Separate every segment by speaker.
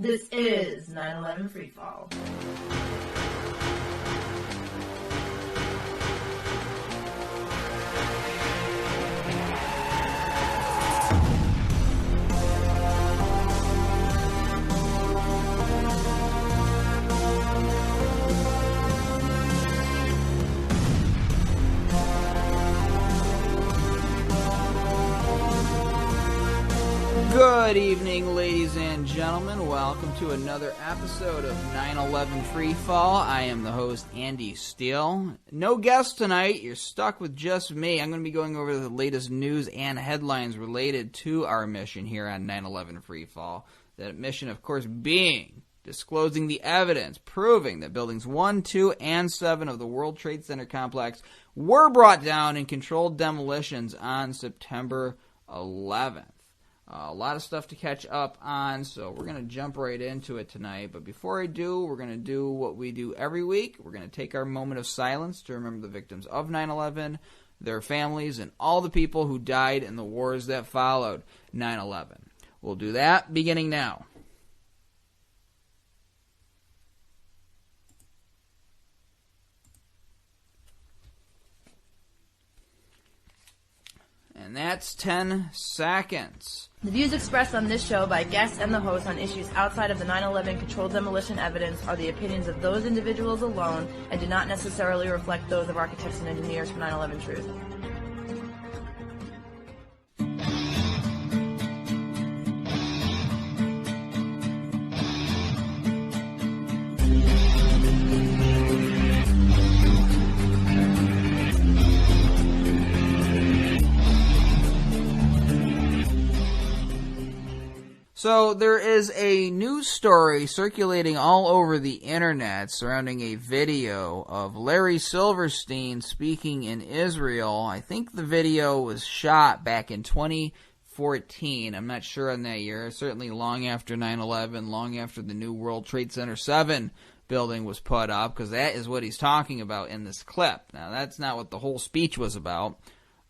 Speaker 1: This is 9/11 Freefall.
Speaker 2: Good evening, ladies and gentlemen. Welcome to another episode of 9/11 Freefall. I am the host, Andy Steele. No guest tonight. You're stuck with just me. I'm going to be going over the latest news and headlines related to our mission here on 9/11 Freefall. That mission, of course, being disclosing the evidence proving that buildings 1, 2, and 7 of the World Trade Center complex were brought down in controlled demolitions on September 11th. A lot of stuff to catch up on, so we're going to jump right into it tonight. But before I do, we're going to do what we do every week. We're going to take our moment of silence to remember the victims of 9/11, their families, and all the people who died in the wars that followed 9/11. We'll do that beginning now. And that's 10 seconds.
Speaker 1: The views expressed on this show by guests and the host on issues outside of the 9/11 controlled demolition evidence are the opinions of those individuals alone and do not necessarily reflect those of architects and engineers for 9/11 Truth.
Speaker 2: So there is a news story circulating all over the internet surrounding a video of Larry Silverstein speaking in Israel. I think the video was shot back in 2014. I'm not sure on that year. Certainly long after 9/11, long after the new World Trade Center 7 building was put up, because that is what he's talking about in this clip. Now, that's not what the whole speech was about.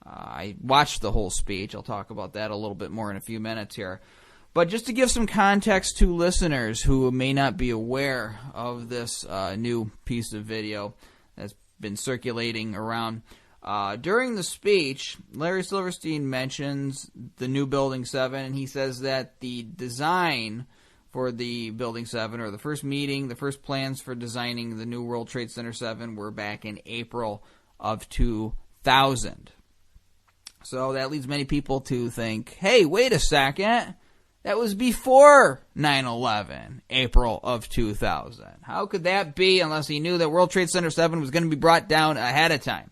Speaker 2: I watched the whole speech. I'll talk about that a little bit more in a few minutes here. But just to give some context to listeners who may not be aware of this new piece of video that's been circulating around, during the speech, Larry Silverstein mentions the new Building 7, and he says that the design for the Building 7, or the first meeting, the first plans for designing the new World Trade Center 7 were back in April of 2000. So that leads many people to think, hey, wait a second. That was before 9/11, April of 2000. How could that be unless he knew that World Trade Center 7 was going to be brought down ahead of time?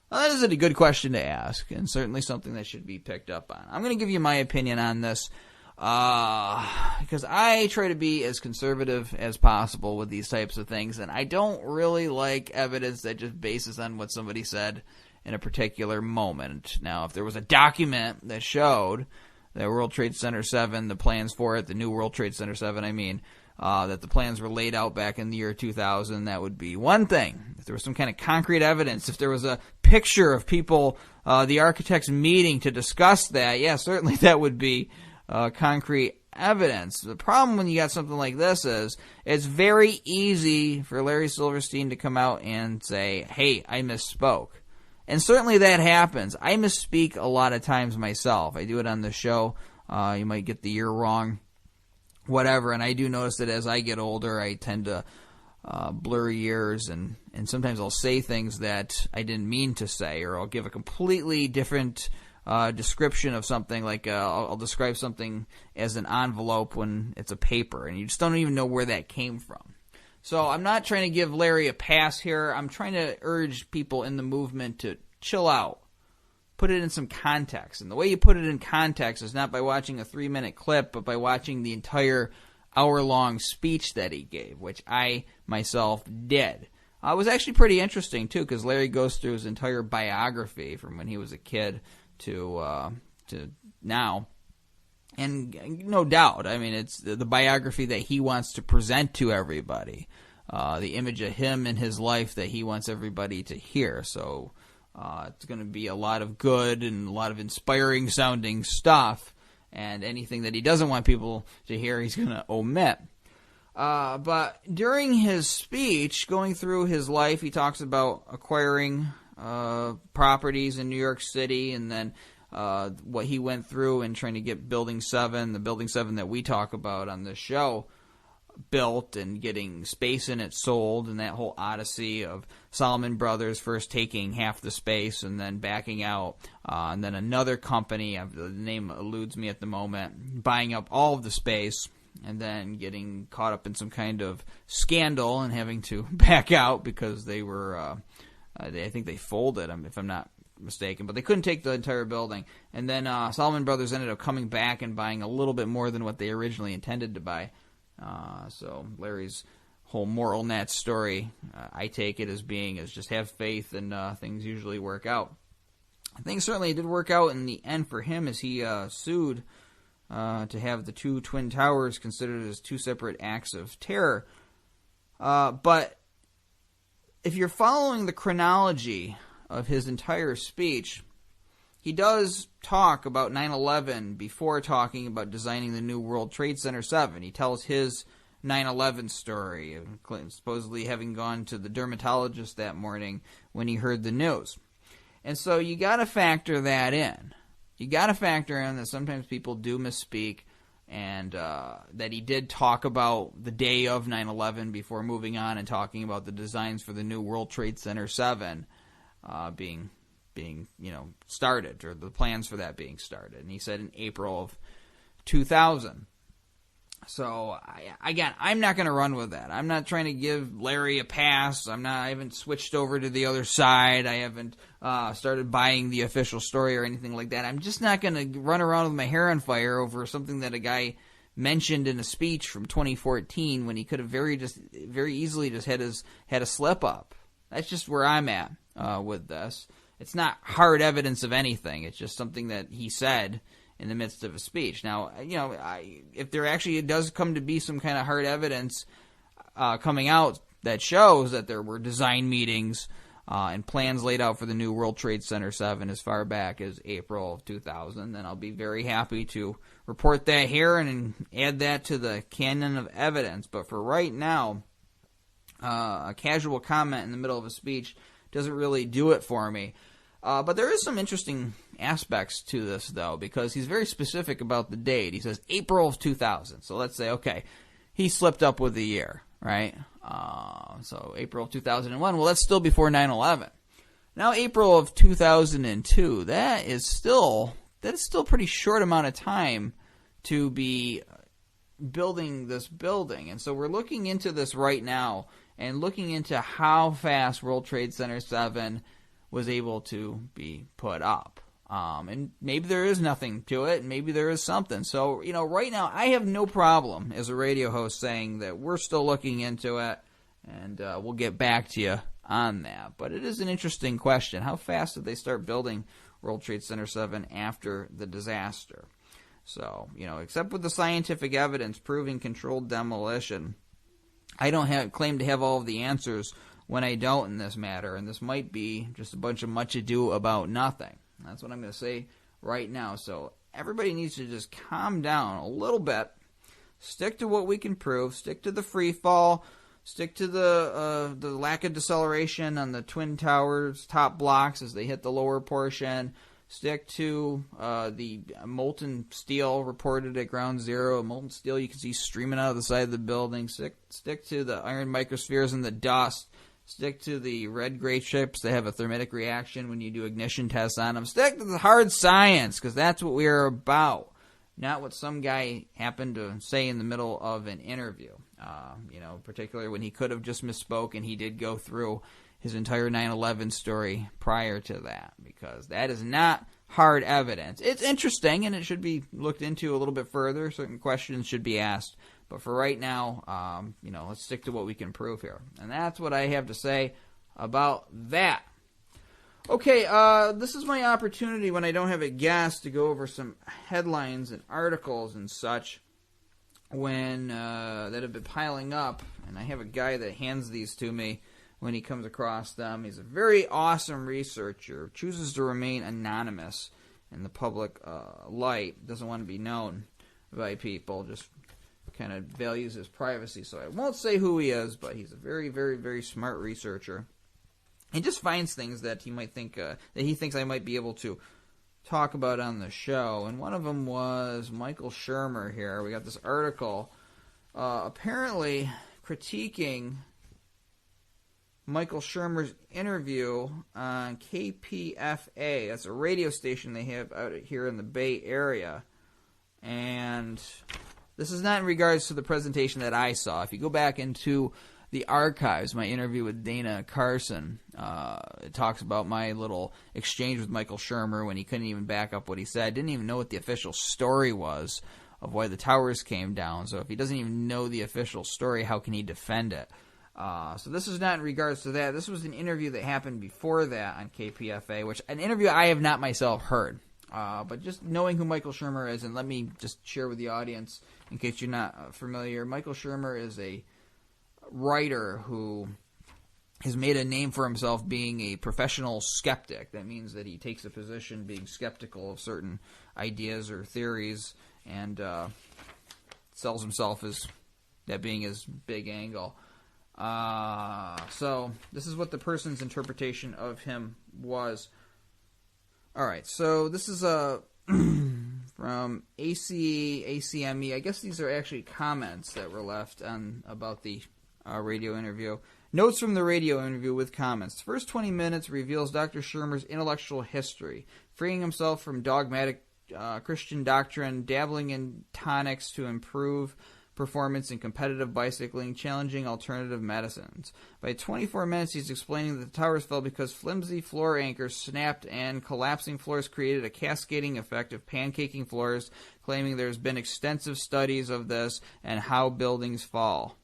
Speaker 2: Well, that is a good question to ask, and certainly something that should be picked up on. I'm going to give you my opinion on this because I try to be as conservative as possible with these types of things, and I don't really like evidence that just bases on what somebody said in a particular moment. Now, if there was a document that showed that World Trade Center 7, the plans for it, the new World Trade Center 7, that the plans were laid out back in the year 2000, that would be one thing. If there was some kind of concrete evidence, if there was a picture of people, the architects meeting to discuss that, yeah, certainly that would be concrete evidence. The problem when you got something like this is it's very easy for Larry Silverstein to come out and say, hey, I misspoke. And certainly that happens. I misspeak a lot of times myself. I do it on the show. You might get the year wrong, whatever. And I do notice that as I get older, I tend to blur years. And sometimes I'll say things that I didn't mean to say. Or I'll give a completely different description of something. Like I'll describe something as an envelope when it's a paper. And you just don't even know where that came from. So I'm not trying to give Larry a pass here. I'm trying to urge people in the movement to chill out. Put it in some context. And the way you put it in context is not by watching a 3-minute clip, but by watching the entire hour-long speech that he gave, which I myself did. It was actually pretty interesting, too, because Larry goes through his entire biography from when he was a kid to now. And no doubt, I mean, it's the biography that he wants to present to everybody, the image of him and his life that he wants everybody to hear. So it's going to be a lot of good and a lot of inspiring sounding stuff. and anything that he doesn't want people to hear, he's going to omit. But during his speech, going through his life, he talks about acquiring properties in New York City, and then what he went through in trying to get Building 7, the Building 7 that we talk about on this show, built, and getting space in it sold, and that whole odyssey of Salomon Brothers first taking half the space and then backing out, and then another company, the name eludes me at the moment, buying up all of the space, and then getting caught up in some kind of scandal and having to back out because they were, I think they folded, if I'm not mistaken, but they couldn't take the entire building. And then Salomon Brothers ended up coming back and buying a little bit more than what they originally intended to buy. So Larry's whole moral in that story, I take it as being is just have faith, and things usually work out. Things certainly did work out in the end for him, as he sued to have the two Twin Towers considered as two separate acts of terror. But if you're following the chronology of his entire speech, he does talk about 9/11 before talking about designing the new World Trade Center 7. He tells his 9/11 story, supposedly having gone to the dermatologist that morning when he heard the news. And so you got to factor that in. You got to factor in that sometimes people do misspeak, and that he did talk about the day of 9/11 before moving on and talking about the designs for the new World Trade Center 7 being started, or the plans for that being started. And he said in April of 2000. So, I'm not going to run with that. I'm not trying to give Larry a pass. I haven't switched over to the other side. I haven't started buying the official story or anything like that. I'm just not going to run around with my hair on fire over something that a guy mentioned in a speech from 2014 when he could have very easily just had a slip up. That's just where I'm at with this. It's not hard evidence of anything. It's just something that he said in the midst of a speech. Now, if there actually does come to be some kind of hard evidence coming out that shows that there were design meetings and plans laid out for the new World Trade Center 7 as far back as April of 2000, then I'll be very happy to report that here and add that to the canon of evidence. But for right now, a casual comment in the middle of a speech doesn't really do it for me. But there is some interesting aspects to this, though, because he's very specific about the date. He says April of 2000. So let's say, okay, he slipped up with the year, right? So April of 2001. Well, that's still before 9/11. Now April of 2002. That is still a pretty short amount of time to be building this building. And so we're looking into this right now and looking into how fast World Trade Center 7 was able to be put up. And maybe there is nothing to it, and maybe there is something. So, right now I have no problem as a radio host saying that we're still looking into it, and we'll get back to you on that. But it is an interesting question. How fast did they start building World Trade Center 7 after the disaster? So, except with the scientific evidence proving controlled demolition, I don't claim to have all of the answers when I don't in this matter, and this might be just a bunch of much ado about nothing. That's what I'm going to say right now. So everybody needs to just calm down a little bit, stick to what we can prove, stick to the free fall, stick to the lack of deceleration on the Twin Towers top blocks as they hit the lower portion, stick to the molten steel reported at ground zero, molten steel you can see streaming out of the side of the building, stick to the iron microspheres in the dust, stick to the red-gray chips that have a thermitic reaction when you do ignition tests on them. Stick to the hard science, because that's what we are about, not what some guy happened to say in the middle of an interview. Particularly when he could have just misspoke, and he did go through his entire 9/11 story prior to that, because that is not hard evidence. It's interesting, and it should be looked into a little bit further. Certain questions should be asked. But for right now, let's stick to what we can prove here. And that's what I have to say about that. Okay, this is my opportunity when I don't have a guest to go over some headlines and articles and such that have been piling up. And I have a guy that hands these to me when he comes across them. He's a very awesome researcher, chooses to remain anonymous. in the public light, doesn't want to be known by people, just kind of values his privacy. So I won't say who he is, but he's a very, very, very smart researcher. He just finds things that he might think that he thinks I might be able to talk about on the show. And one of them was Michael Shermer here. We got this article apparently critiquing Michael Shermer's interview on KPFA. That's a radio station they have out here in the Bay Area. And this is not in regards to the presentation that I saw. If you go back into the archives, my interview with Dana Carson, it talks about my little exchange with Michael Shermer when he couldn't even back up what he said. Didn't even know what the official story was of why the towers came down. So if he doesn't even know the official story, how can he defend it? So this is not in regards to that. This was an interview that happened before that on KPFA, which an interview I have not myself heard. But just knowing who Michael Shermer is, and let me just share with the audience, in case you're not familiar, Michael Shermer is a writer who has made a name for himself being a professional skeptic. That means that he takes a position being skeptical of certain ideas or theories and sells himself as that being his big angle. So this is what the person's interpretation of him was. All right, so this is from ACME. I guess these are actually comments that were left on about the radio interview. Notes from the radio interview with comments. The first 20 minutes reveals Dr. Shermer's intellectual history, freeing himself from dogmatic Christian doctrine, dabbling in tonics to improve performance in competitive bicycling, challenging alternative medicines. By 24 minutes, he's explaining that the towers fell because flimsy floor anchors snapped and collapsing floors created a cascading effect of pancaking floors, claiming there's been extensive studies of this and how buildings fall.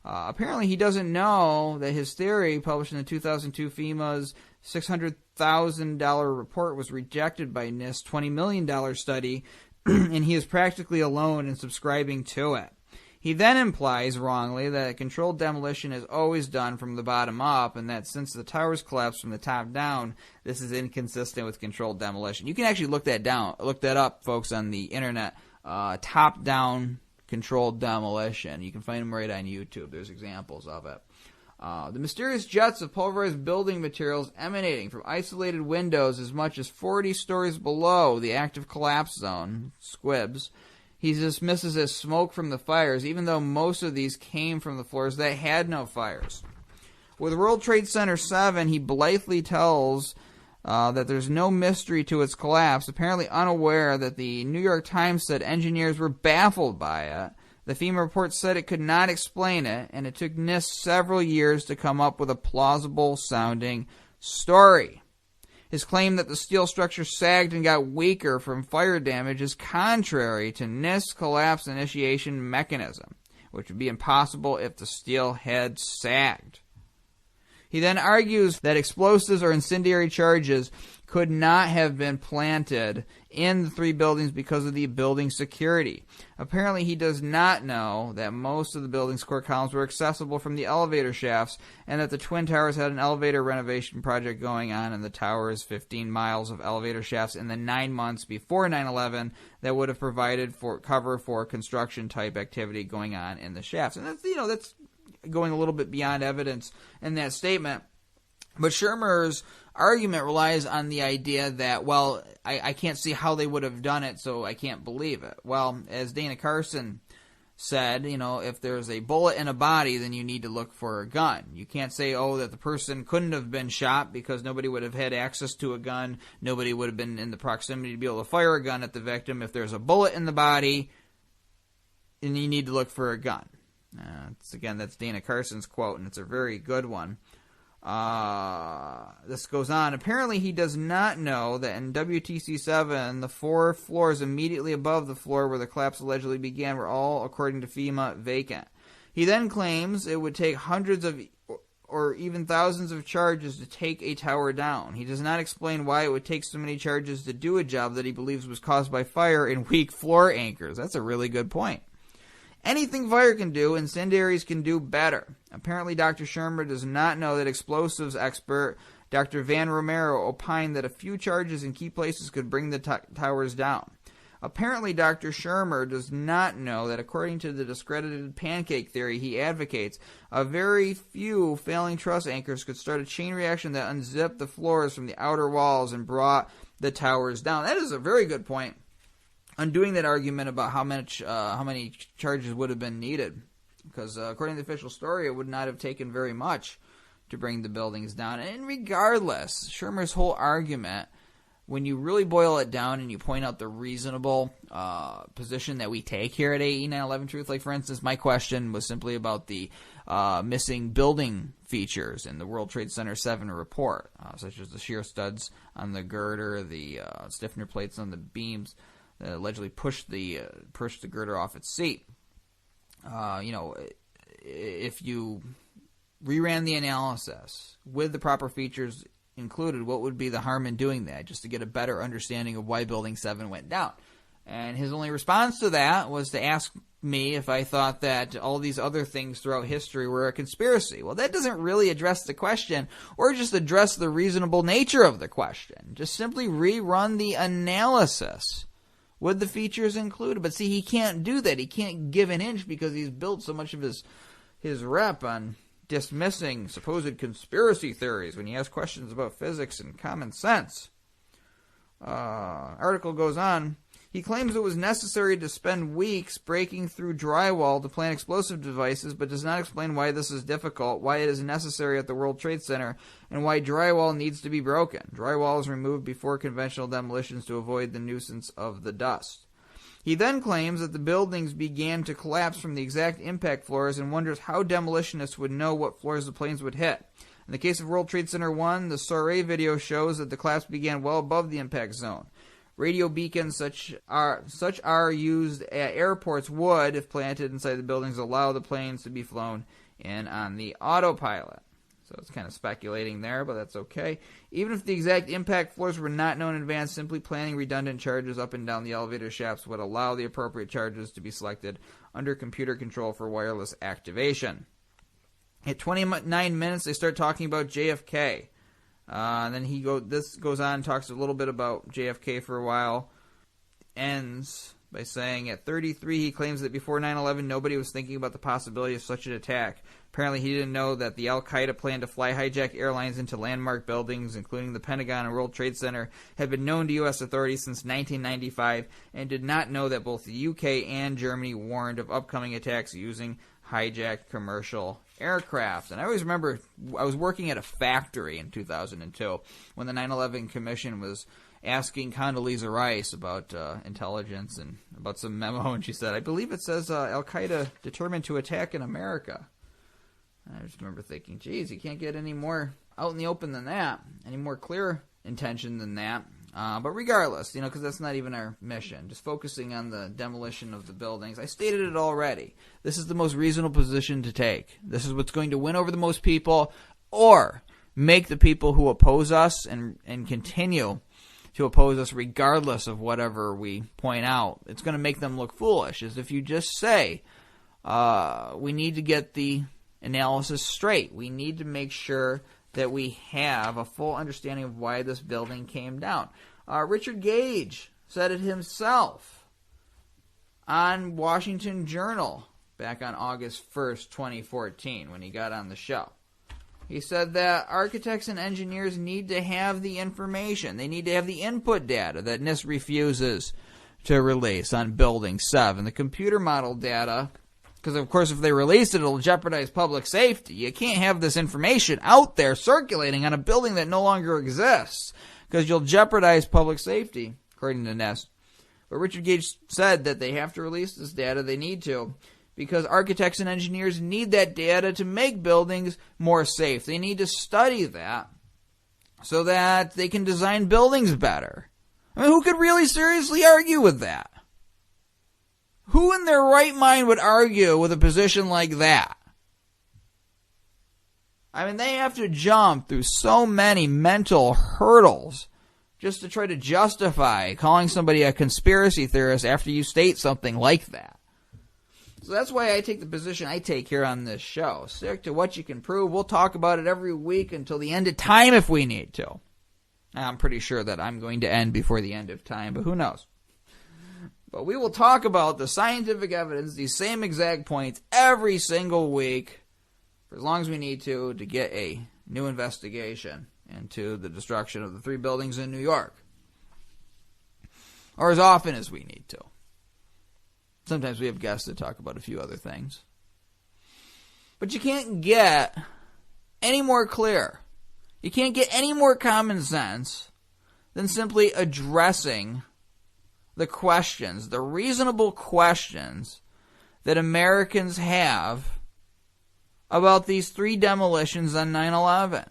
Speaker 2: Apparently, he doesn't know that his theory, published in the 2002 FEMA's $600,000 report, was rejected by NIST's $20 million study, and he is practically alone in subscribing to it. He then implies, wrongly, that controlled demolition is always done from the bottom up, and that since the towers collapse from the top down, this is inconsistent with controlled demolition. You can actually look that up, folks, on the internet. Top-down controlled demolition. You can find them right on YouTube. There's examples of it. The mysterious jets of pulverized building materials emanating from isolated windows as much as 40 stories below the active collapse zone, squibs, he dismisses as smoke from the fires, even though most of these came from the floors that had no fires. With World Trade Center 7, he blithely tells that there's no mystery to its collapse, apparently unaware that the New York Times said engineers were baffled by it. The FEMA report said it could not explain it, and it took NIST several years to come up with a plausible-sounding story. His claim that the steel structure sagged and got weaker from fire damage is contrary to NIST's collapse initiation mechanism, which would be impossible if the steel had sagged. He then argues that explosives or incendiary charges could not have been planted in the three buildings because of the building security. Apparently, he does not know that most of the building's core columns were accessible from the elevator shafts and that the Twin Towers had an elevator renovation project going on in the tower's 15 miles of elevator shafts in the 9 months before 9/11 that would have provided for cover for construction-type activity going on in the shafts. And that's going a little bit beyond evidence in that statement. But Shermer's argument relies on the idea that, well, I can't see how they would have done it, so I can't believe it. Well, as Dana Carson said, if there's a bullet in a body, then you need to look for a gun. You can't say, that the person couldn't have been shot because nobody would have had access to a gun. Nobody would have been in the proximity to be able to fire a gun at the victim. If there's a bullet in the body, then you need to look for a gun. That's Dana Carson's quote, and it's a very good one. This goes on. Apparently, he does not know that in WTC 7, the 4 floors immediately above the floor where the collapse allegedly began were all, according to FEMA, vacant. He then claims it would take hundreds of or even thousands of charges to take a tower down. He does not explain why it would take so many charges to do a job that he believes was caused by fire and weak floor anchors. That's a really good point. Anything fire can do, incendiaries can do better. Apparently, Dr. Shermer does not know that explosives expert Dr. Van Romero opined that a few charges in key places could bring the towers down. Apparently, Dr. Shermer does not know that according to the discredited pancake theory he advocates, a very few failing truss anchors could start a chain reaction that unzipped the floors from the outer walls and brought the towers down. That is a very good point. Undoing that argument about how many charges would have been needed. Because according to the official story, it would not have taken very much to bring the buildings down. And regardless, Shermer's whole argument, when you really boil it down and you point out the reasonable position that we take here at AE 9/11 Truth, like for instance, my question was simply about the missing building features in the World Trade Center 7 report, such as the shear studs on the girder, the stiffener plates on the beams that allegedly pushed the girder off its seat. If you reran the analysis with the proper features included, what would be the harm in doing that, just to get a better understanding of why Building 7 went down? And his only response to that was to ask me if I thought that all these other things throughout history were a conspiracy. Well, that doesn't really address the question or just address the reasonable nature of the question. Just simply rerun the analysis with the features included. But see, he can't do that. He can't give an inch because he's built so much of his rep on dismissing supposed conspiracy theories when you ask questions about physics and common sense. Article goes on. He claims it was necessary to spend weeks breaking through drywall to plant explosive devices, but does not explain why this is difficult, why it is necessary at the World Trade Center, and why drywall needs to be broken. Drywall is removed before conventional demolitions to avoid the nuisance of the dust. He then claims that the buildings began to collapse from the exact impact floors and wonders how demolitionists would know what floors the planes would hit. In the case of World Trade Center 1, the Soiree video shows that the collapse began well above the impact zone. Radio beacons such are used at airports would, if planted inside the buildings, allow the planes to be flown in on the autopilot. So it's kind of speculating there, but that's okay. Even if the exact impact floors were not known in advance, simply planning redundant charges up and down the elevator shafts would allow the appropriate charges to be selected under computer control for wireless activation. At 29 minutes, they start talking about JFK. And then this goes on and talks a little bit about JFK for a while. Ends by saying at 33 he claims that before 9/11 nobody was thinking about the possibility of such an attack. Apparently he didn't know that the Al-Qaeda plan to fly hijack airlines into landmark buildings, including the Pentagon and World Trade Center, had been known to U.S. authorities since 1995, and did not know that both the UK and Germany warned of upcoming attacks using hijacked commercial aircraft. And I always remember I was working at a factory in 2002 when the 9/11 Commission was asking Condoleezza Rice about intelligence and about some memo, and she said, I believe it says Al-Qaeda determined to attack in America. And I just remember thinking, geez, you can't get any more out in the open than that, any more clear intention than that. But regardless, because that's not even our mission, just focusing on the demolition of the buildings. I stated it already. This is the most reasonable position to take. This is what's going to win over the most people, or make the people who oppose us and continue to oppose us regardless of whatever we point out. It's going to make them look foolish, as if you just say, we need to get the analysis straight. We need to make sure that we have a full understanding of why this building came down. Richard Gage said it himself on Washington Journal back on August 1st, 2014, when he got on the show. He said that architects and engineers need to have the information. They need to have the input data that NIST refuses to release on Building 7. The computer model data, because, of course, if they release it, it'll jeopardize public safety. You can't have this information out there circulating on a building that no longer exists, because you'll jeopardize public safety, according to NIST. But Richard Gage said that they have to release this data. They need to, because architects and engineers need that data to make buildings more safe. They need to study that so that they can design buildings better. I mean, who could really seriously argue with that? Who in their right mind would argue with a position like that? I mean, they have to jump through so many mental hurdles just to try to justify calling somebody a conspiracy theorist after you state something like that. So that's why I take the position I take here on this show. Stick to what you can prove. We'll talk about it every week until the end of time if we need to. I'm pretty sure that I'm going to end before the end of time, but who knows? But we will talk about the scientific evidence, these same exact points, every single week for as long as we need to get a new investigation into the destruction of the 3 buildings in New York. Or as often as we need to. Sometimes we have guests that talk about a few other things. But you can't get any more clear. You can't get any more common sense than simply addressing the questions, the reasonable questions that Americans have about these 3 demolitions on 9/11.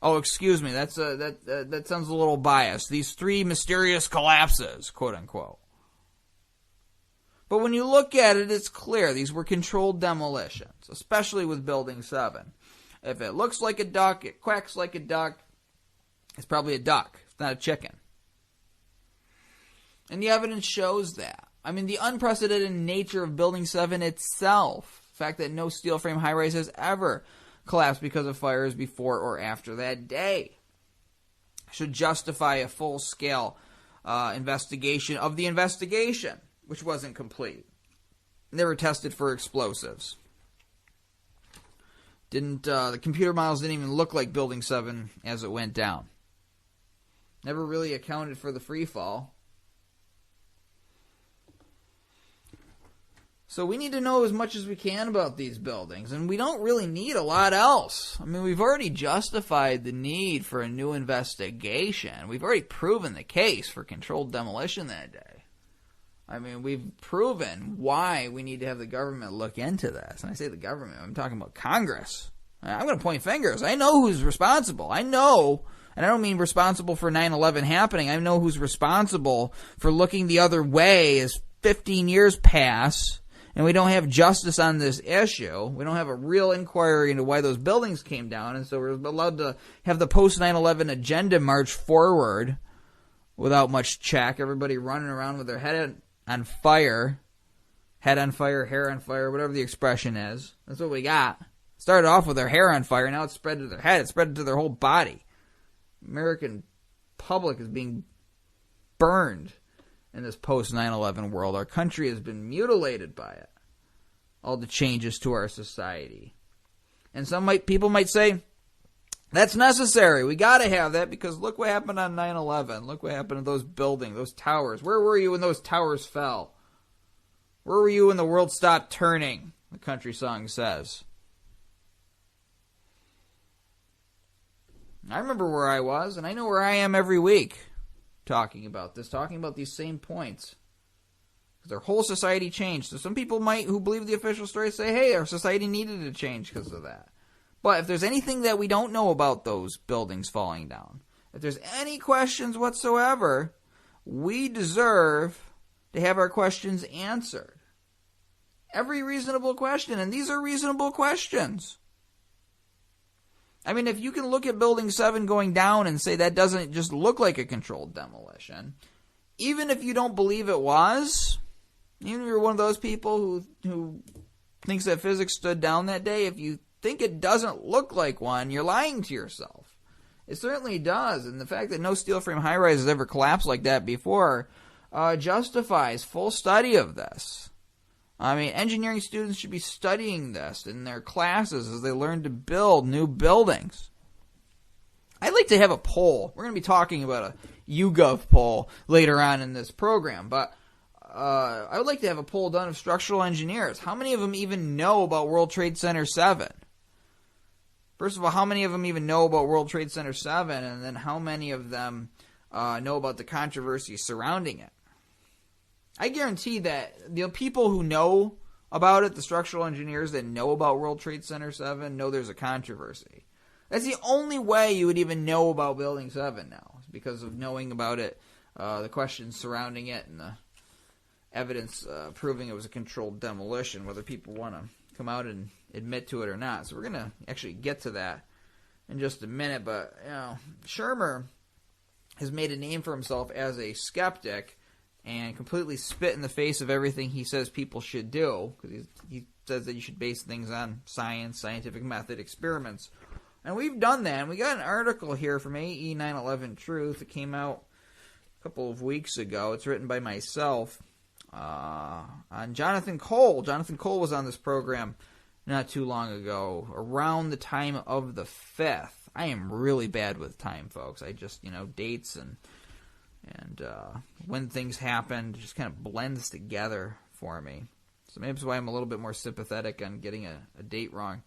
Speaker 2: Oh, excuse me, that sounds a little biased. These 3 mysterious collapses, quote unquote. But when you look at it, it's clear these were controlled demolitions, especially with Building 7. If it looks like a duck, it quacks like a duck, it's probably a duck. It's not a chicken. And the evidence shows that. I mean, the unprecedented nature of Building 7 itself, the fact that no steel frame high-rise has ever collapsed because of fires before or after that day, should justify a full-scale investigation of the investigation, which wasn't complete. They were tested for explosives. The computer models didn't even look like Building 7 as it went down. Never really accounted for the free fall. So we need to know as much as we can about these buildings, and we don't really need a lot else. I mean, we've already justified the need for a new investigation. We've already proven the case for controlled demolition that day. I mean, we've proven why we need to have the government look into this. And I say the government, I'm talking about Congress. I'm going to point fingers. I know who's responsible. I know, and I don't mean responsible for 9/11 happening. I know who's responsible for looking the other way as 15 years pass and we don't have justice on this issue. We don't have a real inquiry into why those buildings came down, and so we're allowed to have the post-9/11 agenda march forward without much check. Everybody running around with their head on fire, hair on fire, whatever the expression is. That's what we got. Started off with their hair on fire, now it's spread to their head. It's spread to their whole body. American public is being burned in this post-9/11 world. Our country has been mutilated by it. All the changes to our society. And people might say, that's necessary. We got to have that because look what happened on 9/11. Look what happened to those buildings, those towers. Where were you when those towers fell? Where were you when the world stopped turning? The country song says. I remember where I was, and I know where I am every week talking about these same points. Because our whole society changed. So some people who believe the official story say, hey, our society needed to change because of that. But if there's anything that we don't know about those buildings falling down, if there's any questions whatsoever, we deserve to have our questions answered. Every reasonable question, and these are reasonable questions. I mean, if you can look at Building 7 going down and say that doesn't just look like a controlled demolition, even if you don't believe it was, even if you're one of those people who thinks that physics stood down that day, if you think it doesn't look like one, you're lying to yourself. It certainly does, and the fact that no steel frame high-rise has ever collapsed like that before justifies full study of this. I mean, engineering students should be studying this in their classes as they learn to build new buildings. I'd like to have a poll. We're going to be talking about a YouGov poll later on in this program, but I would like to have a poll done of structural engineers. How many of them even know about World Trade Center 7? First of all, how many of them even know about World Trade Center 7, and then how many of them know about the controversy surrounding it? I guarantee that the people who know about it, the structural engineers that know about World Trade Center 7, know there's a controversy. That's the only way you would even know about Building 7 now, is because of knowing about it, the questions surrounding it, and the evidence proving it was a controlled demolition, whether people want to come out and admit to it or not. So we're going to actually get to that in just a minute, but Shermer has made a name for himself as a skeptic, and completely spit in the face of everything he says people should do, because he says that you should base things on science, scientific method, experiments. And we've done that, and we got an article here from AE 9/11 Truth. It came out a couple of weeks ago. It's written by myself on Jonathan Cole. Jonathan Cole was on this program not too long ago, around the time of the 5th. I am really bad with time, folks. I just, dates and when things happened, it just kind of blends together for me. So maybe that's why I'm a little bit more sympathetic on getting a date wrong.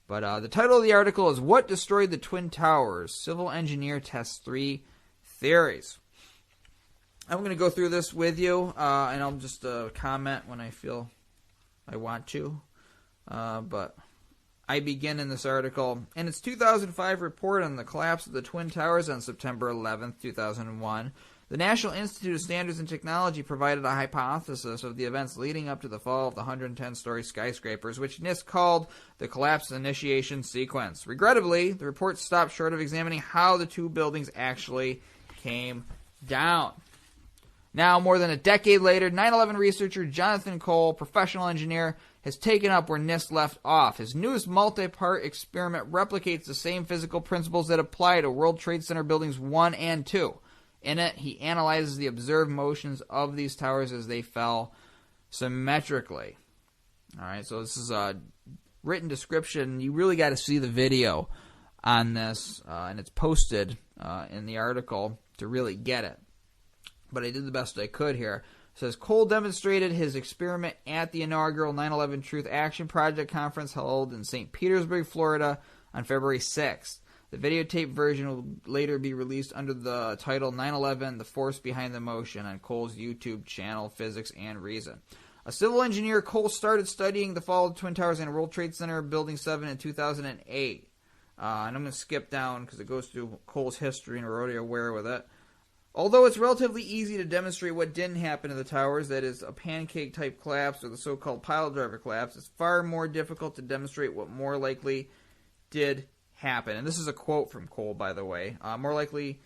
Speaker 2: But the title of the article is What Destroyed the Twin Towers? Civil Engineer Tests 3 Theories. I'm going to go through this with you, and I'll just comment when I feel I want to. But I begin in this article. In its 2005 report on the collapse of the Twin Towers on September 11, 2001, the National Institute of Standards and Technology provided a hypothesis of the events leading up to the fall of the 110-story skyscrapers, which NIST called the collapse initiation sequence. Regrettably, the report stopped short of examining how the two buildings actually came down. Now, more than a decade later, 9/11 researcher Jonathan Cole, professional engineer, has taken up where NIST left off. His newest multi-part experiment replicates the same physical principles that apply to World Trade Center Buildings 1 and 2. In it, he analyzes the observed motions of these towers as they fell symmetrically. All right, so this is a written description. You really got to see the video on this, and it's posted in the article to really get it. But I did the best I could here. It says, Cole demonstrated his experiment at the inaugural 9/11 Truth Action Project conference held in St. Petersburg, Florida on February 6th. The videotape version will later be released under the title 9/11, The Force Behind the Motion on Cole's YouTube channel, Physics and Reason. A civil engineer, Cole started studying the fall of the Twin Towers and World Trade Center Building 7 in 2008. And I'm going to skip down because it goes through Cole's history and we're already aware with it. Although it's relatively easy to demonstrate what didn't happen to the towers, that is, a pancake-type collapse or the so-called pile driver collapse, it's far more difficult to demonstrate what more likely did happen. And this is a quote from Cole, by the way. More likely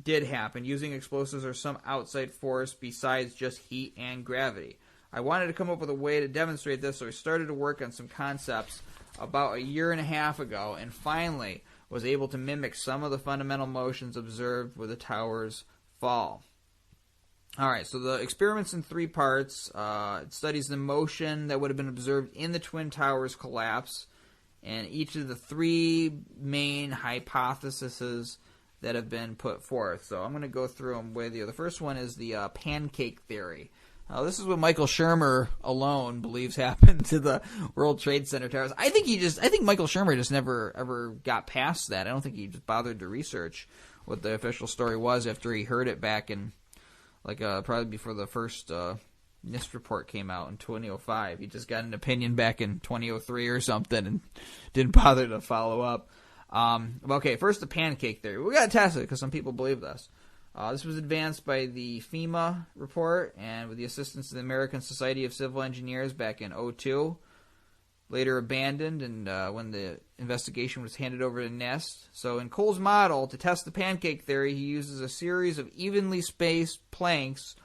Speaker 2: did happen using explosives or some outside force besides just heat and gravity. I wanted to come up with a way to demonstrate this, so I started to work on some concepts about a year and a half ago, and finally was able to mimic some of the fundamental motions observed with the towers fall. Alright, so the experiment's in 3 parts. It studies the motion that would have been observed in the Twin Towers collapse, and each of the 3 main hypotheses that have been put forth. So I'm going to go through them with you. The first one is the pancake theory. This is what Michael Shermer alone believes happened to the World Trade Center towers. I think Michael Shermer just never ever got past that. I don't think he just bothered to research what the official story was after he heard it back in, probably before the first NIST report came out in 2005. He just got an opinion back in 2003 or something and didn't bother to follow up. Okay, first the pancake theory. We got to test it because some people believe this. This was advanced by the FEMA report and with the assistance of the American Society of Civil Engineers back in 2002. Later abandoned and when the investigation was handed over to NIST. So in Cole's model, to test the pancake theory, he uses a series of evenly spaced planks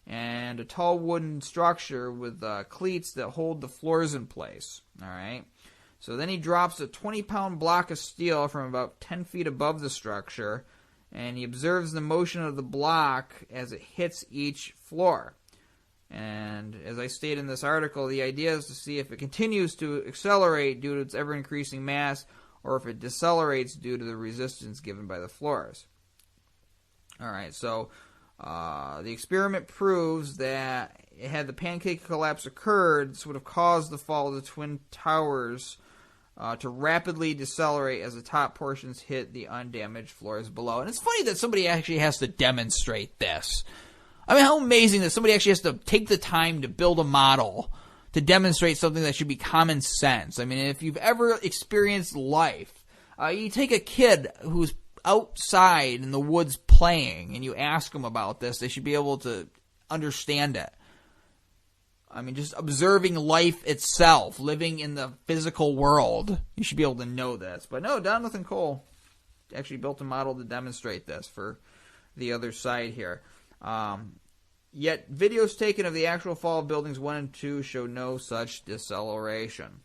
Speaker 2: and a tall wooden structure with cleats that hold the floors in place. All right. So then he drops a 20-pound block of steel from about 10 feet above the structure, and he observes the motion of the block as it hits each floor. And as I state in this article, the idea is to see if it continues to accelerate due to its ever-increasing mass or if it decelerates due to the resistance given by the floors. Alright, so the experiment proves that had the pancake collapse occurred, this would have caused the fall of the Twin Towers to rapidly decelerate as the top portions hit the undamaged floors below. And it's funny that somebody actually has to demonstrate this. I mean, how amazing that somebody actually has to take the time to build a model to demonstrate something that should be common sense. I mean, if you've ever experienced life, you take a kid who's outside in the woods playing and you ask them about this, they should be able to understand it. I mean, just observing life itself, living in the physical world, you should be able to know this. But no, Jonathan Cole actually built a model to demonstrate this for the other side here. Yet videos taken of the actual fall of buildings 1 and 2 show no such deceleration.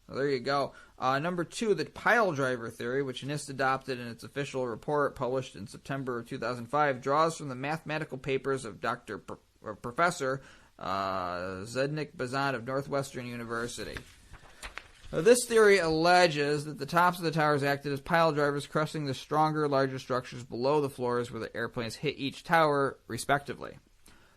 Speaker 2: So there you go. Number 2, the pile driver theory, which NIST adopted in its official report published in September of 2005, draws from the mathematical papers of Professor Zdeněk Bazan of Northwestern University. Now, this theory alleges that the tops of the towers acted as pile drivers, crushing the stronger, larger structures below the floors where the airplanes hit each tower, respectively.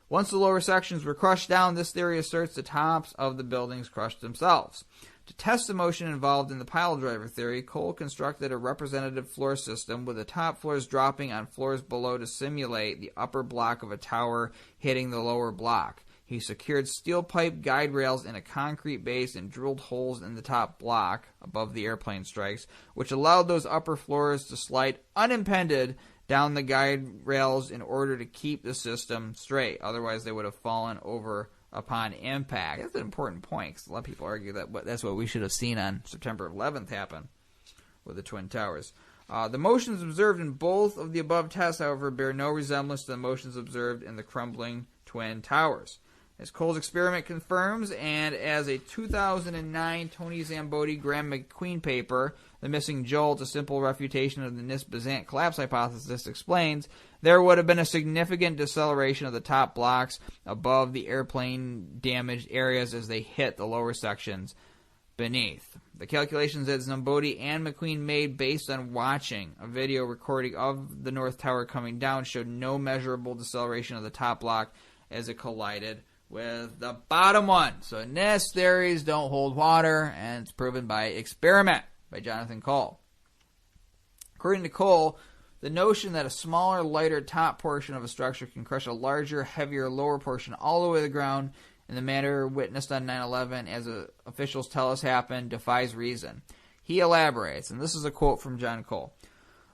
Speaker 2: Once the lower sections were crushed down, this theory asserts the tops of the buildings crushed themselves. To test the motion involved in the pile driver theory, Cole constructed a representative floor system with the top floors dropping on floors below to simulate the upper block of a tower hitting the lower block. He secured steel pipe guide rails in a concrete base and drilled holes in the top block above the airplane strikes, which allowed those upper floors to slide unimpeded down the guide rails in order to keep the system straight. Otherwise, they would have fallen over upon impact. That's an important point, because a lot of people argue that that's what we should have seen on September 11th happen with the Twin Towers. The motions observed in both of the above tests, however, bear no resemblance to the motions observed in the crumbling Twin Towers. As Cole's experiment confirms, and as a 2009 Tony Zambotti Graham McQueen paper, The Missing Jolt, a simple refutation of the NIST-Bazant collapse hypothesis, explains, there would have been a significant deceleration of the top blocks above the airplane damaged areas as they hit the lower sections beneath. The calculations that Zambotti and McQueen made based on watching a video recording of the North Tower coming down showed no measurable deceleration of the top block as it collided with the bottom one. So NIST theories don't hold water, and it's proven by experiment by Jonathan Cole. According to Cole, the notion that a smaller, lighter top portion of a structure can crush a larger, heavier lower portion all the way to the ground in the manner witnessed on 9/11, as officials tell us happened, defies reason. He elaborates, and this is a quote from John Cole.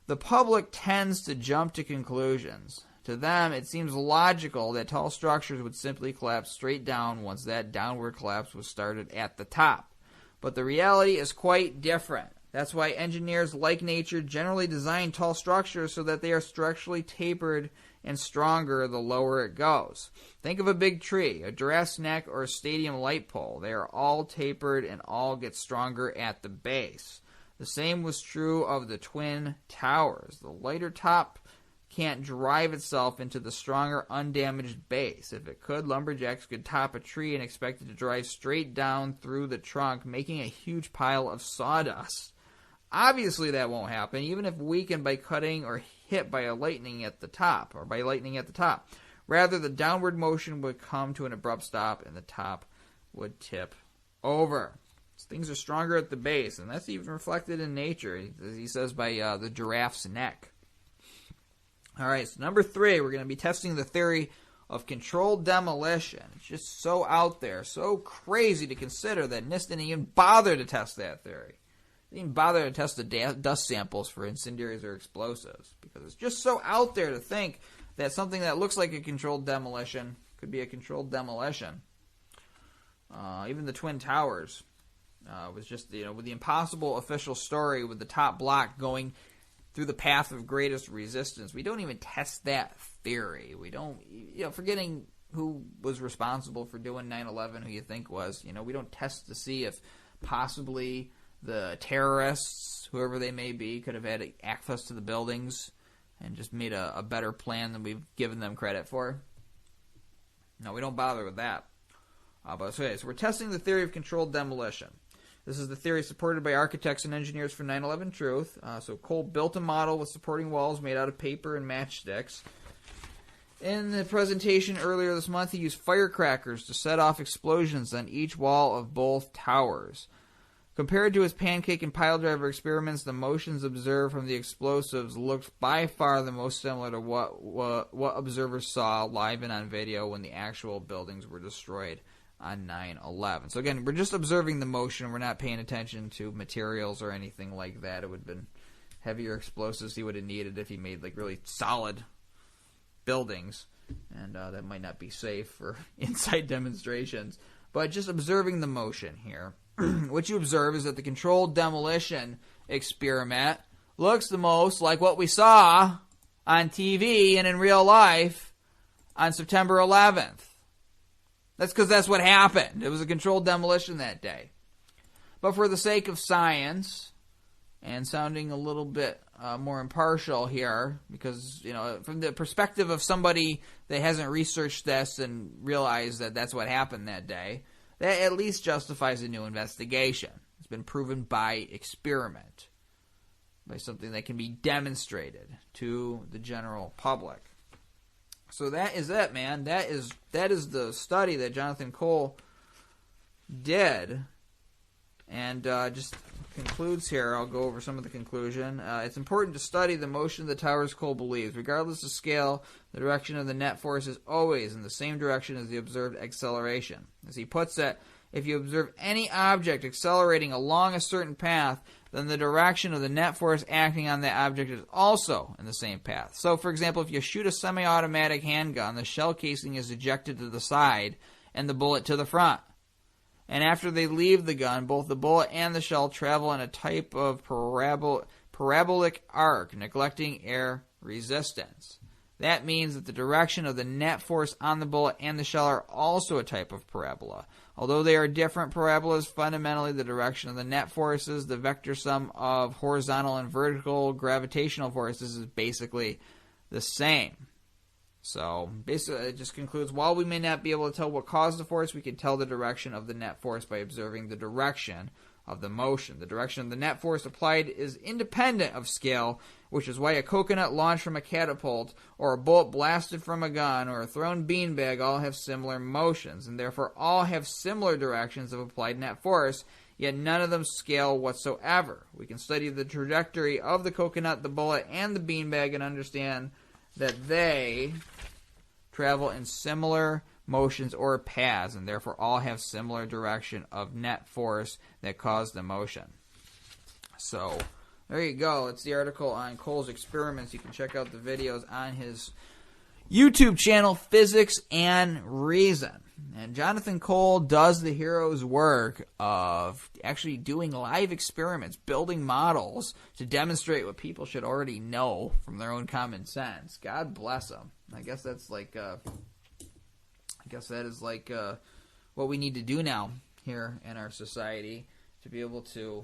Speaker 2: The public tends to jump to conclusions. To them, it seems logical that tall structures would simply collapse straight down once that downward collapse was started at the top. But the reality is quite different. That's why engineers, like nature, generally design tall structures so that they are structurally tapered and stronger the lower it goes. Think of a big tree, a giraffe's neck, or a stadium light pole. They are all tapered and all get stronger at the base. The same was true of the Twin Towers. The lighter top can't drive itself into the stronger, undamaged base. If it could, lumberjacks could top a tree and expect it to drive straight down through the trunk, making a huge pile of sawdust. Obviously, that won't happen, even if weakened by cutting or hit by lightning at the top. Rather, the downward motion would come to an abrupt stop, and the top would tip over. So things are stronger at the base, and that's even reflected in nature, as he says, by the giraffe's neck. All right, so number 3, we're going to be testing the theory of controlled demolition. It's just so out there, so crazy to consider that NIST didn't even bother to test that theory. They didn't bother to test the dust samples for incendiaries or explosives, because it's just so out there to think that something that looks like a controlled demolition could be a controlled demolition. Even the Twin Towers was just, with the impossible official story with the top block going through the path of greatest resistance. We don't even test that theory. We don't, forgetting who was responsible for doing 9/11, who you think was, we don't test to see if possibly the terrorists, whoever they may be, could have had access to the buildings and just made a better plan than we've given them credit for. No, we don't bother with that. So we're testing the theory of controlled demolition. This is the theory supported by architects and engineers for 9/11 Truth. So Cole built a model with supporting walls made out of paper and matchsticks. In the presentation earlier this month, he used firecrackers to set off explosions on each wall of both towers. Compared to his pancake and pile driver experiments, the motions observed from the explosives looked by far the most similar to what observers saw live and on video when the actual buildings were destroyed on 9/11. So again, we're just observing the motion. We're not paying attention to materials or anything like that. It would have been heavier explosives he would have needed if he made really solid buildings, and that might not be safe for inside demonstrations. But just observing the motion here. What you observe is that the controlled demolition experiment looks the most like what we saw on TV and in real life on September 11th. That's because that's what happened. It was a controlled demolition that day. But for the sake of science, and sounding a little bit more impartial here, because, from the perspective of somebody that hasn't researched this and realized that that's what happened that day, that at least justifies a new investigation. It's been proven by experiment, by something that can be demonstrated to the general public. So that is it, man. That is the study that Jonathan Cole did, and just concludes here. I'll go over some of the conclusion. It's important to study the motion of the towers, Cole believes. Regardless of scale, the direction of the net force is always in the same direction as the observed acceleration. As he puts it, if you observe any object accelerating along a certain path, then the direction of the net force acting on that object is also in the same path. So, for example, if you shoot a semi-automatic handgun, the shell casing is ejected to the side and the bullet to the front. And after they leave the gun, both the bullet and the shell travel in a type of parabolic arc, neglecting air resistance. That means that the direction of the net force on the bullet and the shell are also a type of parabola. Although they are different parabolas, fundamentally the direction of the net forces, the vector sum of horizontal and vertical gravitational forces, is basically the same. So, basically, it just concludes, while we may not be able to tell what caused the force, we can tell the direction of the net force by observing the direction of the motion. The direction of the net force applied is independent of scale, which is why a coconut launched from a catapult, or a bullet blasted from a gun, or a thrown beanbag all have similar motions, and therefore all have similar directions of applied net force, yet none of them scale whatsoever. We can study the trajectory of the coconut, the bullet, and the beanbag and understand that they travel in similar motions or paths, and therefore all have similar direction of net force that caused the motion. So, there you go. It's the article on Cole's experiments. You can check out the videos on his YouTube channel, Physics and Reason. And Jonathan Cole does the hero's work of actually doing live experiments, building models to demonstrate what people should already know from their own common sense. God bless him. I guess that's like, what we need to do now here in our society, to be able to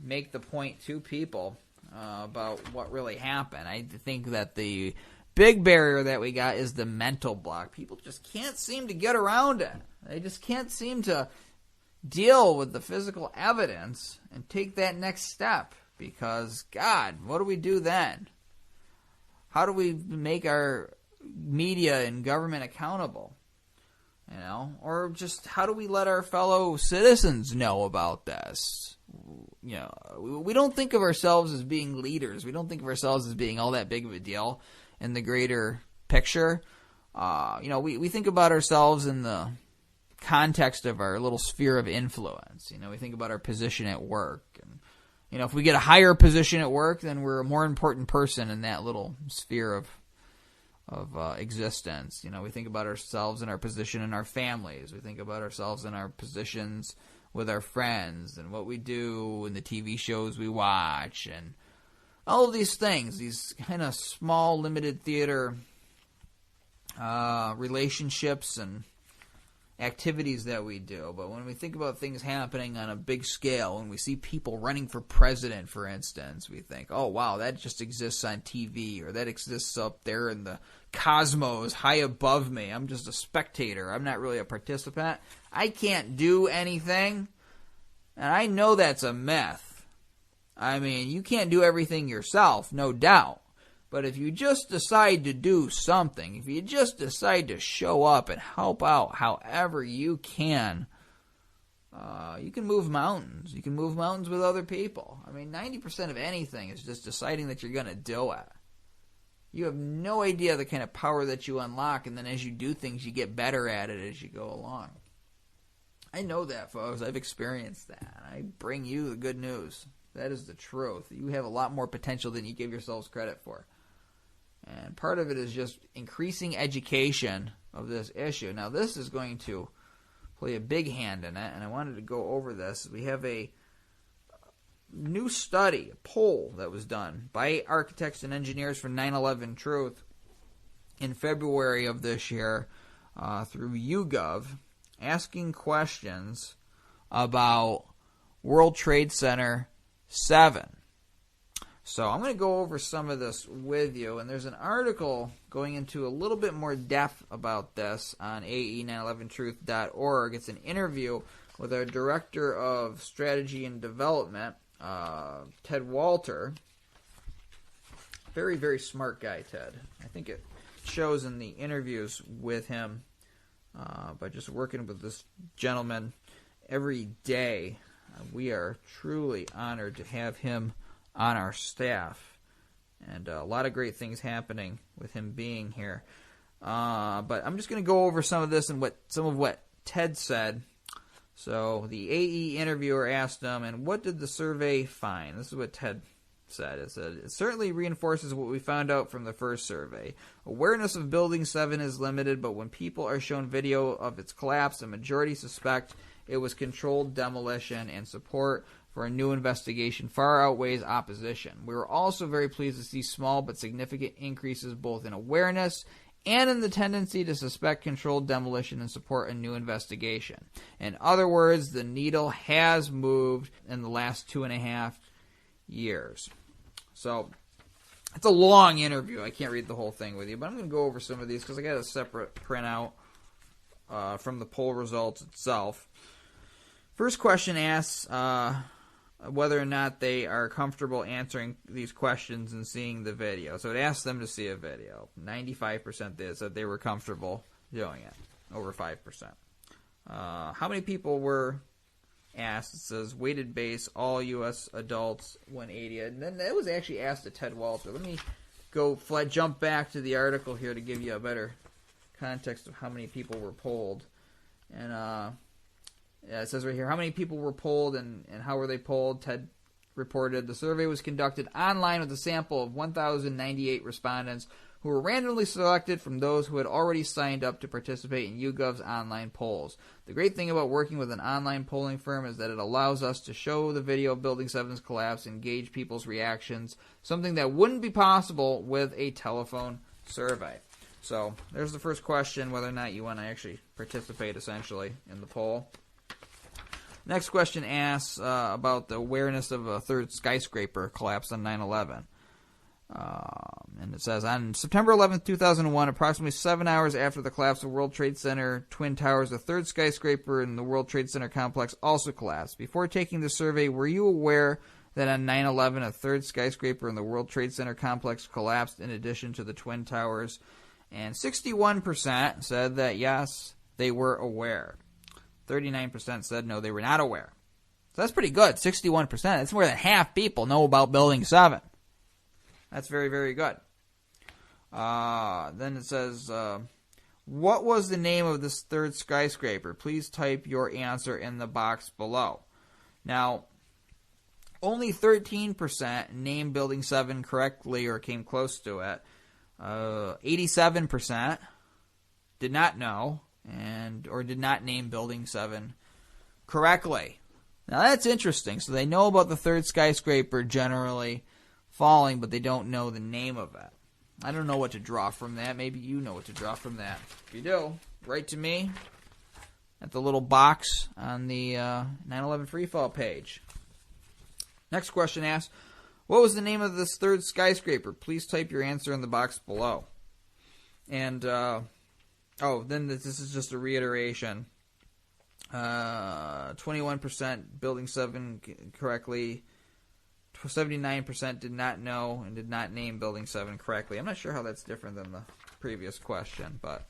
Speaker 2: make the point to people about what really happened. I think that the big barrier that we got is the mental block. People just can't seem to get around it. They just can't seem to deal with the physical evidence and take that next step. Because, God, what do we do then? How do we make our media and government accountable? Or just how do we let our fellow citizens know about this? We don't think of ourselves as being leaders. We don't think of ourselves as being all that big of a deal in the greater picture. We think about ourselves in the context of our little sphere of influence. We think about our position at work. And, if we get a higher position at work, then we're a more important person in that little sphere of existence. We think about ourselves and our position in our families. We think about ourselves and our positions with our friends and what we do and the TV shows we watch and all of these things, these kind of small, limited theater relationships and activities that we do. But when we think about things happening on a big scale, when we see people running for president, for instance, we think, oh, wow, that just exists on TV, or that exists up there in the cosmos high above me. I'm just a spectator. I'm not really a participant. I can't do anything. And I know that's a myth. I mean, you can't do everything yourself, no doubt. But if you just decide to do something, if you just decide to show up and help out however you can move mountains. You can move mountains with other people. I mean, 90% of anything is just deciding that you're going to do it. You have no idea the kind of power that you unlock, and then as you do things, you get better at it as you go along. I know that, folks. I've experienced that. I bring you the good news. That is the truth. You have a lot more potential than you give yourselves credit for. And part of it is just increasing education of this issue. Now, this is going to play a big hand in it, and I wanted to go over this. We have a new study, a poll that was done by architects and engineers for 9/11 Truth. in February of this year through YouGov, asking questions about World Trade Center 7. So I'm going to go over some of this with you, and there's an article going into a little bit more depth about this on ae911truth.org. It's an interview with our Director of Strategy and Development, Ted Walter. Very, very smart guy, Ted. I think it shows in the interviews with him by just working with this gentleman every day. We are truly honored to have him on our staff, and a lot of great things happening with him being here. But I'm just going to go over some of this and some of what Ted said. So the AE interviewer asked him, and what did the survey find? This is what Ted said. It said, it certainly reinforces what we found out from the first survey. Awareness of Building 7 is limited, but when people are shown video of its collapse, the majority suspect it was controlled demolition, and support for a new investigation far outweighs opposition. We were also very pleased to see small but significant increases both in awareness and in the tendency to suspect controlled demolition and support a new investigation. In other words, the needle has moved in the last 2.5 years. So, it's a long interview. I can't read the whole thing with you, but I'm going to go over some of these because I got a separate printout from the poll results itself. First question asks whether or not they are comfortable answering these questions and seeing the video. So it asked them to see a video. 95% said they were comfortable doing it. Over 5%. How many people were asked? It says weighted base, all U.S. adults, 180. And then that was actually asked to Ted Walter. Let me jump back to the article here to give you a better context of how many people were polled. And it says right here, how many people were polled and how were they polled? Ted reported the survey was conducted online with a sample of 1,098 respondents who were randomly selected from those who had already signed up to participate in YouGov's online polls. The great thing about working with an online polling firm is that it allows us to show the video of Building 7's collapse and gauge people's reactions, something that wouldn't be possible with a telephone survey. So there's the first question, whether or not you want to actually participate, essentially, in the poll. Next question asks about the awareness of a third skyscraper collapse on 9/11. And it says, on September 11, 2001, approximately 7 hours after the collapse of World Trade Center Twin Towers, the third skyscraper in the World Trade Center complex also collapsed. Before taking the survey, were you aware that on 9/11, a third skyscraper in the World Trade Center complex collapsed in addition to the Twin Towers? And 61% said that, yes, they were aware. 39% said no, they were not aware. So that's pretty good, 61%. That's more than half people know about Building 7. That's very, very good. Then it says, what was the name of this third skyscraper? Please type your answer in the box below. Now, only 13% named Building 7 correctly or came close to it. 87% did not know or did not name Building 7 correctly. Now that's interesting. So they know about the third skyscraper generally falling, but they don't know the name of it. I don't know what to draw from that. Maybe you know what to draw from that. If you do, write to me at the little box on the 9/11 Freefall page. Next question asks, what was the name of this third skyscraper? Please type your answer in the box below. And then this is just a reiteration. 21% Building 7 correctly. 79% did not know and did not name Building 7 correctly. I'm not sure how that's different than the previous question, but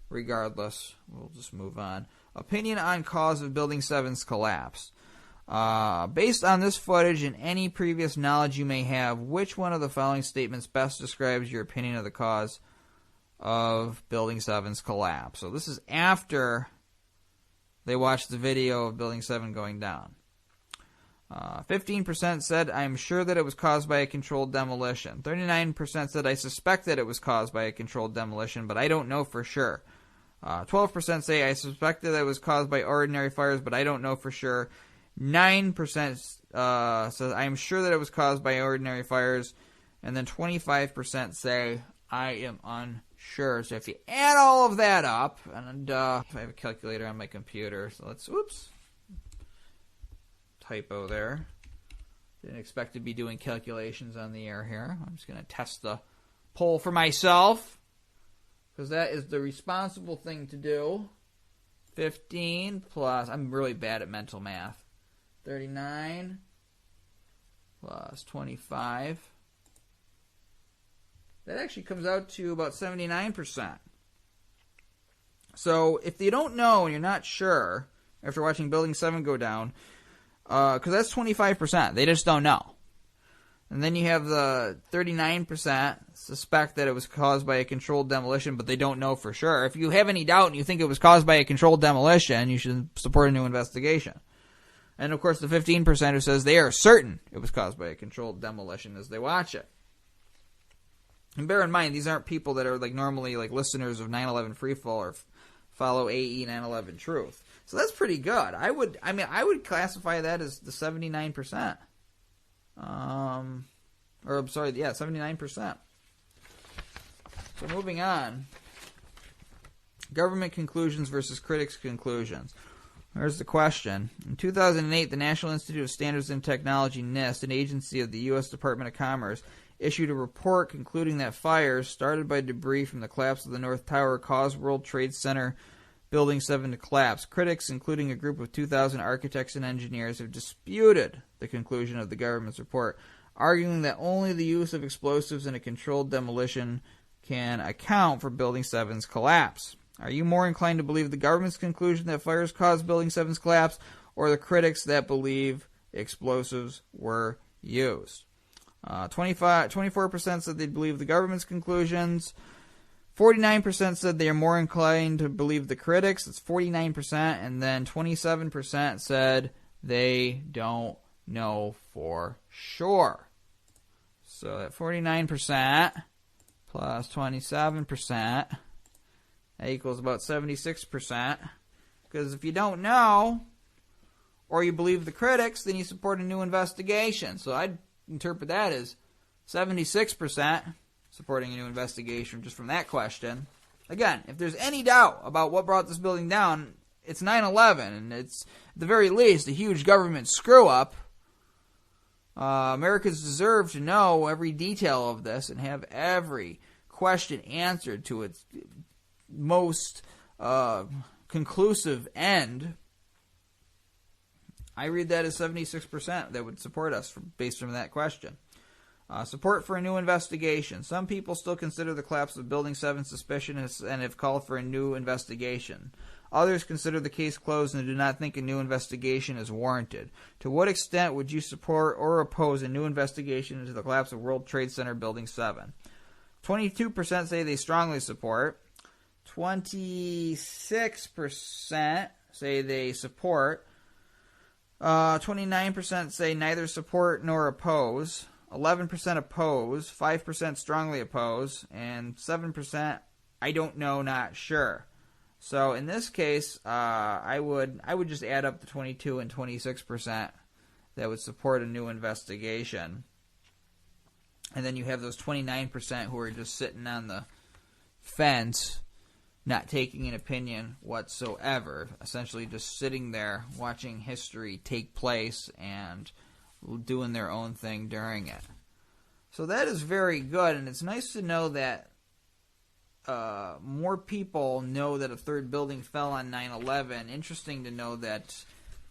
Speaker 2: regardless, we'll just move on. Opinion on cause of Building 7's collapse. Based on this footage and any previous knowledge you may have, which one of the following statements best describes your opinion of the cause of Building 7's collapse? So this is after they watched the video of Building 7 going down. 15% said, I'm sure that it was caused by a controlled demolition. 39% said, I suspect that it was caused by a controlled demolition, but I don't know for sure. 12% say, I suspect that it was caused by ordinary fires, but I don't know for sure. 9% says, I am sure that it was caused by ordinary fires. And then 25% say, I am sure. So if you add all of that up, and I have a calculator on my computer, so let's, oops, typo there. Didn't expect to be doing calculations on the air here. I'm just going to test the poll for myself, because that is the responsible thing to do. 15 plus, I'm really bad at mental math, 39 plus 25. That actually comes out to about 79%. So if you don't know and you're not sure after watching Building 7 go down, because that's 25%, they just don't know. And then you have the 39% suspect that it was caused by a controlled demolition, but they don't know for sure. If you have any doubt and you think it was caused by a controlled demolition, you should support a new investigation. And, of course, the 15% who says they are certain it was caused by a controlled demolition as they watch it. And bear in mind, these aren't people that are like normally like listeners of 9/11 Freefall or follow AE 9/11 Truth. So that's pretty good. I would classify that as the 79%. Or I'm sorry, yeah, 79%. So moving on. Government conclusions versus critics' conclusions. Here's the question. In 2008, the National Institute of Standards and Technology, NIST, an agency of the U.S. Department of Commerce, issued a report concluding that fires started by debris from the collapse of the North Tower caused World Trade Center Building 7 to collapse. Critics, including a group of 2,000 architects and engineers, have disputed the conclusion of the government's report, arguing that only the use of explosives in a controlled demolition can account for Building 7's collapse. Are you more inclined to believe the government's conclusion that fires caused Building 7's collapse, or the critics that believe explosives were used? 24% said they believe the government's conclusions. 49% said they are more inclined to believe the critics. That's 49%. And then 27% said they don't know for sure. So that 49% plus 27%, that equals about 76%. Because if you don't know, or you believe the critics, then you support a new investigation. So I'd interpret that as 76% supporting a new investigation just from that question. Again, if there's any doubt about what brought this building down, it's 9/11, and it's, at the very least, a huge government screw-up. Americans deserve to know every detail of this and have every question answered to its most conclusive end. I read that as 76% that would support us based on that question. Support for a new investigation. Some people still consider the collapse of Building 7 suspicious and have called for a new investigation. Others consider the case closed and do not think a new investigation is warranted. To what extent would you support or oppose a new investigation into the collapse of World Trade Center Building 7? 22% say they strongly support. 26% say they support. 29% say neither support nor oppose. 11% oppose. 5% strongly oppose. And 7% I don't know, not sure. So in this case, I would just add up the 22 and 26% that would support a new investigation. And then you have those 29% who are just sitting on the fence, not taking an opinion whatsoever, essentially just sitting there watching history take place and doing their own thing during it. So that is very good, and it's nice to know that more people know that a third building fell on 9/11. Interesting to know that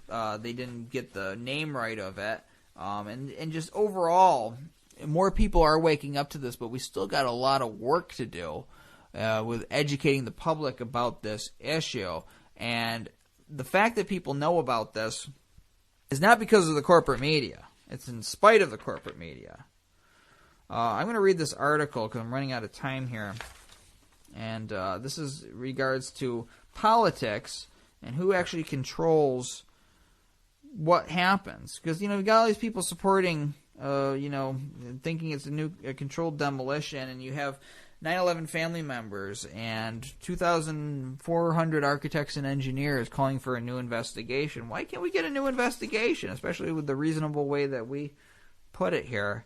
Speaker 2: they didn't get the name right of it. And just overall, more people are waking up to this, but we still got a lot of work to do with educating the public about this issue. And the fact that people know about this is not because of the corporate media. It's in spite of the corporate media. I'm going to read this article because I'm running out of time here. And this is regards to politics and who actually controls what happens. Because, you've got all these people supporting, thinking it's a controlled demolition, and you have 9/11 family members and 2,400 architects and engineers calling for a new investigation. Why can't we get a new investigation, especially with the reasonable way that we put it here?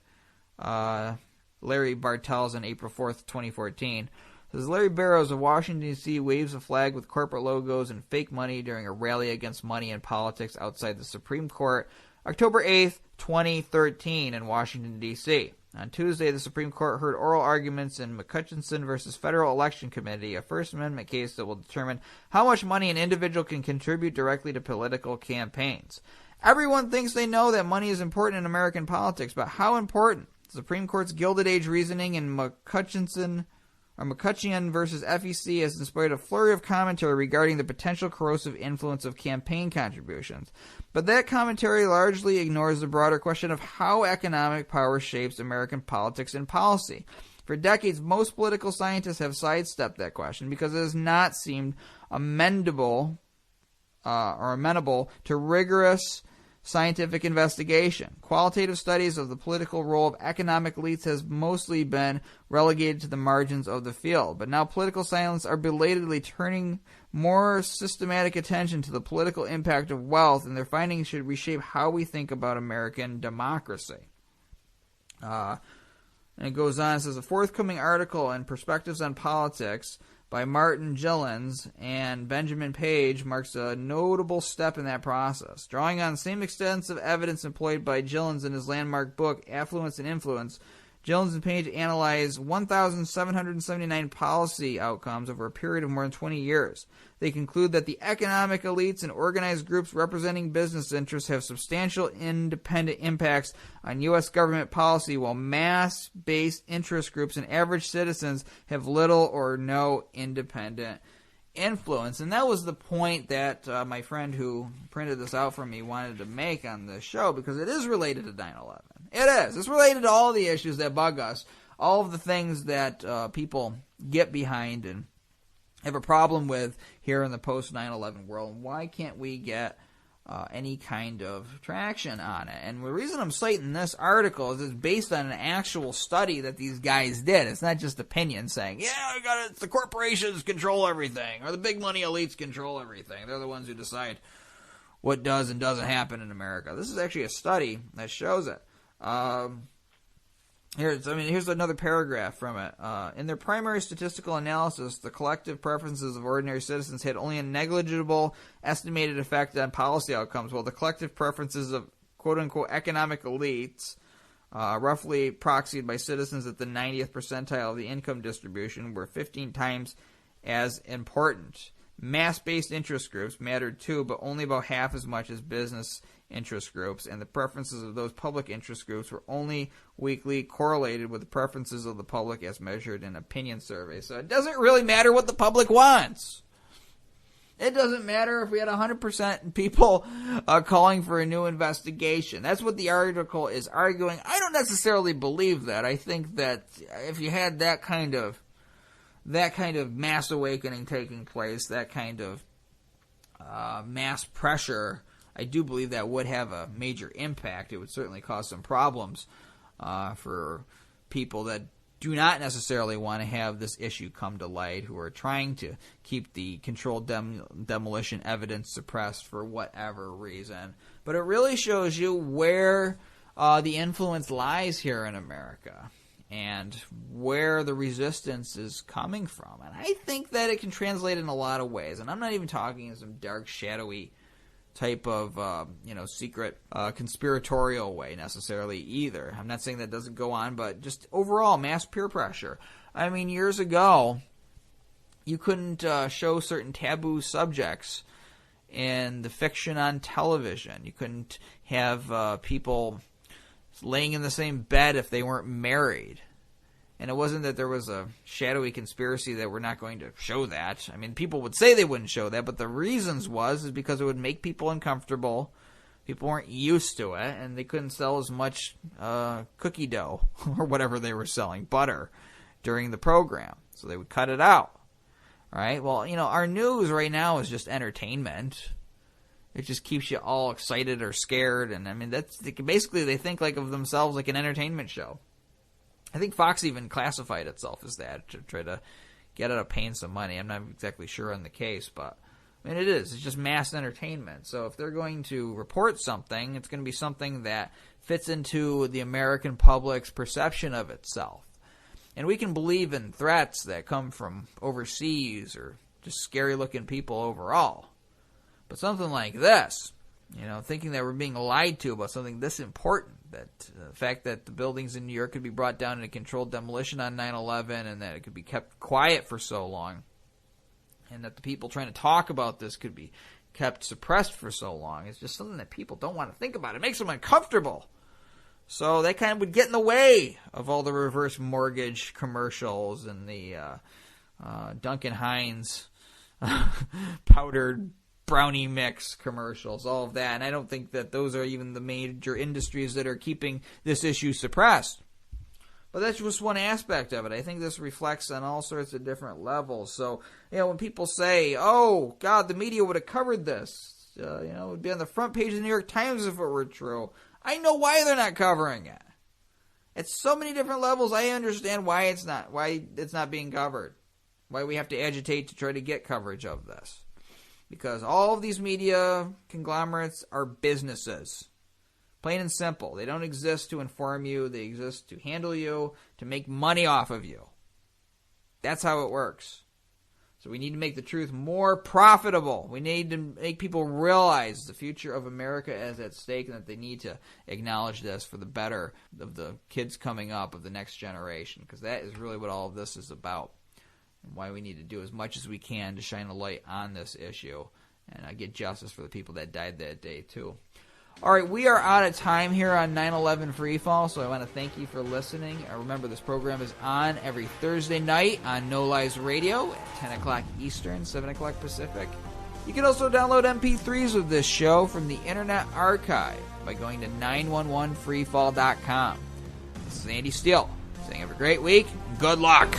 Speaker 2: Larry Bartels on April 4th, 2014. Says Larry Barrows of Washington, D.C. waves a flag with corporate logos and fake money during a rally against money and politics outside the Supreme Court, October 8th, 2013 in Washington, D.C. On Tuesday, the Supreme Court heard oral arguments in McCutcheon versus Federal Election Committee, a First Amendment case that will determine how much money an individual can contribute directly to political campaigns. Everyone thinks they know that money is important in American politics, but how important? The Supreme Court's Gilded Age reasoning in McCutcheon versus FEC has inspired a flurry of commentary regarding the potential corrosive influence of campaign contributions. But that commentary largely ignores the broader question of how economic power shapes American politics and policy. For decades, most political scientists have sidestepped that question because it has not seemed amenable to rigorous scientific investigation. Qualitative studies of the political role of economic elites has mostly been relegated to the margins of the field. But now political scientists are belatedly turning more systematic attention to the political impact of wealth, and their findings should reshape how we think about American democracy. And it goes on, it says, a forthcoming article in Perspectives on Politics by Martin Gillens and Benjamin Page marks a notable step in that process. Drawing on the same extensive evidence employed by Gillens in his landmark book, Affluence and Influence, Gillens and Page analyzed 1,779 policy outcomes over a period of more than 20 years. They conclude that the economic elites and organized groups representing business interests have substantial independent impacts on U.S. government policy, while mass-based interest groups and average citizens have little or no independent influence. And that was the point that my friend who printed this out for me wanted to make on this show, because it is related to 9/11. It is. It's related to all the issues that bug us, all of the things that people get behind and have a problem with here in the post-9/11 world. And why can't we get any kind of traction on it? And the reason I'm citing this article is it's based on an actual study that these guys did. It's not just opinion saying, yeah, the corporations control everything, or the big money elites control everything. They're the ones who decide what does and doesn't happen in America. This is actually a study that shows it. Here's another paragraph from it. In their primary statistical analysis, the collective preferences of ordinary citizens had only a negligible estimated effect on policy outcomes, while the collective preferences of quote-unquote economic elites, roughly proxied by citizens at the 90th percentile of the income distribution, were 15 times as important. Mass-based interest groups mattered too, but only about half as much as business interest groups, and the preferences of those public interest groups were only weakly correlated with the preferences of the public as measured in opinion surveys. So it doesn't really matter what the public wants. It doesn't matter if we had 100% people calling for a new investigation. That's what the article is arguing. I don't necessarily believe that. I think that if you had that kind of mass awakening taking place, that kind of mass pressure, I do believe that would have a major impact. It would certainly cause some problems for people that do not necessarily want to have this issue come to light, who are trying to keep the controlled demolition evidence suppressed for whatever reason. But it really shows you where the influence lies here in America and where the resistance is coming from. And I think that it can translate in a lot of ways. And I'm not even talking in some dark, shadowy type of, secret conspiratorial way necessarily either. I'm not saying that doesn't go on, but just overall mass peer pressure. I mean, years ago, you couldn't show certain taboo subjects in the fiction on television. You couldn't have people laying in the same bed if they weren't married. And it wasn't that there was a shadowy conspiracy that we're not going to show that. I mean, people would say they wouldn't show that, but the reasons is because it would make people uncomfortable. People weren't used to it, and they couldn't sell as much cookie dough or whatever they were selling, butter, during the program. So they would cut it out. All right? Well, our news right now is just entertainment. It just keeps you all excited or scared, and I mean, that's basically they think like of themselves like an entertainment show. I think Fox even classified itself as that to try to get out of paying some money. I'm not exactly sure on the case, but I mean, it is. It's just mass entertainment. So if they're going to report something, it's going to be something that fits into the American public's perception of itself. And we can believe in threats that come from overseas or just scary-looking people overall. But something like this, thinking that we're being lied to about something this important, that the fact that the buildings in New York could be brought down in a controlled demolition on 9/11 and that it could be kept quiet for so long, and that the people trying to talk about this could be kept suppressed for so long, it's just something that people don't want to think about. It makes them uncomfortable. So that kind of would get in the way of all the reverse mortgage commercials and the Duncan Hines powdered brownie mix commercials, all of that. And I don't think that those are even the major industries that are keeping this issue suppressed. But that's just one aspect of it. I think this reflects on all sorts of different levels. So, when people say, oh, God, the media would have covered this, it would be on the front page of the New York Times if it were true. I know why they're not covering it. At so many different levels, I understand why it's not being covered. Why we have to agitate to try to get coverage of this. Because all of these media conglomerates are businesses. Plain and simple. They don't exist to inform you. They exist to handle you, to make money off of you. That's how it works. So we need to make the truth more profitable. We need to make people realize the future of America is at stake and that they need to acknowledge this for the better of the kids coming up, of the next generation. Because that is really what all of this is about. And why we need to do as much as we can to shine a light on this issue and get justice for the people that died that day too. All right, we are out of time here on 9/11 Freefall, so I want to thank you for listening. Remember, this program is on every Thursday night on No Lies Radio at 10 o'clock Eastern, 7 o'clock Pacific. You can also download MP3s of this show from the Internet Archive by going to 911freefall.com. This is Andy Steele saying have a great week and good luck.